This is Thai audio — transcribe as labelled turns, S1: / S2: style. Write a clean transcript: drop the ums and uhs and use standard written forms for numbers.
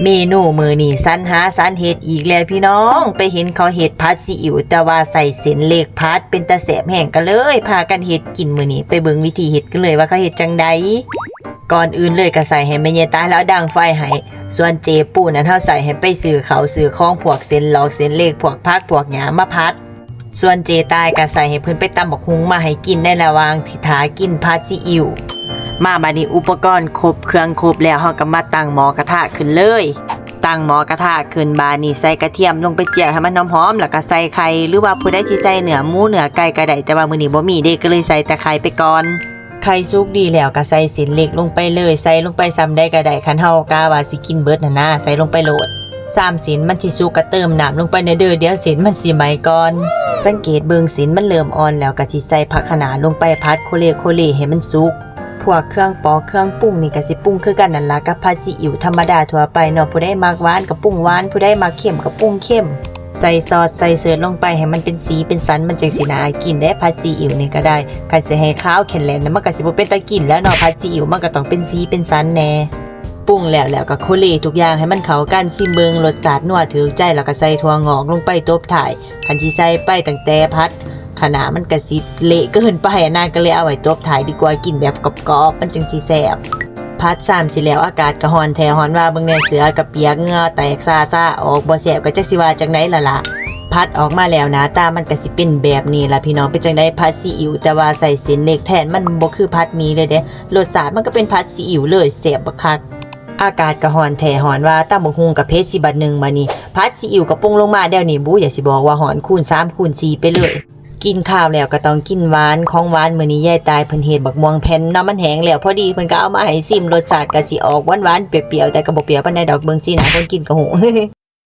S1: เมนูมื้อนี้สันหาสันเฮ็ดอีกแล้วพี่น้องไปเห็นเขาเฮ็ดผัดซีอิ๊วแต่ว่าใส่เส้นเล็กผัดเป็นตาแสบแห้งกันเลยพากันเฮ็ดกินมื้อนี้ไปเบิ่งวิธีเฮ็ดกันเลยว่าเขาเฮ็ดจังใดก่อนอื่นเลยก็ใส่ให้แม่ยายตายแล้วดังไฟให้ส่วนเจปูนั้นเฮาใส่ให้ไปซื้อเขาวซื้อของพวกเส้นหลอกเส้นเล็กพวกผักพวกหยังมาผัดส่วนเจตายก็ใส่ให้เพิ่นไปตำบักหุ่งมาให้กินในระหว่างที่ทากินผัดซีอิ๊วมาบัดนี้อุปกรณ์ครบเครื่องครบแล้วเฮาก็มาตั้งหม้อกระทะขึ้นเลยตั้งหม้อกระทะขึ้นบาดนี้ใส่กระเทียมลงไปเจียวให้มันหอมๆแล้วก็ใส่ไข่หรือว่าผู้ใดสิใส่เนื้อหมูเนื้อไก่ก็ได้แต่ว่ามื้อนี้บ่มีเด้ก็เลยใส่แต่ไข่ไปก่อนไข่สุกดีแล้วก็ใส่เส้นเล็กลงไปเลยใส่ลงไปซ้ำได้ก็ได้คันเฮากะว่าสิกินเบิดนั่นนะใส่ลงไปโหลด3สินมันสิสุกก็เติมน้ำลงไปในเด้อเดี๋ยวสินมันสิไหม้ก่อนสังเกตเบิ่งสินมันเริ่มอ่อนแล้วก็สิใส่ผักคะน้าลงไปผัดโคเลให้มันสุกพวกเครื่องปอกเครื่องปรุงนี่ก็สิปรุงคือกันนั่นล่ะกับผัดซีอิ๊วธรรมดาทั่วไปเนาะผู้ใดมักหวานก็ปรุงหวานผู้ใดมักเค็มก็ปรุงเค็มใส่ซอสใส่เสิร์ฟลงไปให้มันเป็นสีเป็นสันมันจังสิน่ากินได้ผัดซีอิ๊วนี่ก็ได้คันสิให้ขาวแข็งแลนนะมันก็สิบ่เป็นตากินแล้วเนาะผัดซีอิ๊วมันก็ต้องเป็นสีเป็นสันแน่ปรุงแล้วก็โคเลทุกอย่างให้มันเข้ากันซิมเบิงรสชาตินัวถึงใจแล้วก็ใส่ถั่วงอกลงไปตบท้ายคันสิใส่ไปตั้งแต่ผัดขนาดมันกระสิเละเกินไปนะก็เลยเอาไว้ตบถ่ายดีกว่ากินแบบกรอบๆมันจังสิแซ่บพัด3สิแล้วอากาศก็ร้อนแท้ร้อนว่าเบิ่งแน่เสือกับเปียกเหงื่อแตกซ่าออกบ่แซ่บก็จักสิว่าจังได๋ล่ะพัดออกมาแล้วหน้าตามันก็สิเป็นแบบนี้ล่ะพี่น้องเป็นจังได๋ผัดซีอิ๊วแต่ว่าใส่เส้นเล็กแทนมันบ่คือผัดหมี่เลยเด้รสชาติมันก็เป็นผัดซีอิ๊วเลยแซ่บบักคักอากาศก็ร้อนแท้ร้อนว่าตำบักหุ่งกับเผ็ดสิบัดนึงมานี่ผัดซีอิ๊วก็ปรุงลงมาเดี๋ยวนี้อย่าสิบอกว่าร้อนคูณ3คูณ4ไปเลยกินข้าวแล้วก็ต้องกินหวานของหวานมื้อนี้ยายตายเพิ่นเฮ็ดบักม่วงแผ่นน้ำมันแห้งแล้วพอดีเพิ่นก็เอามาให้ซิมรสชาติก็สิออกหวานๆเปรี้ยวๆแต่ก็บ่เปรี้ยวปานใดดอกเบิ่งสิหน้าคนกินก็หู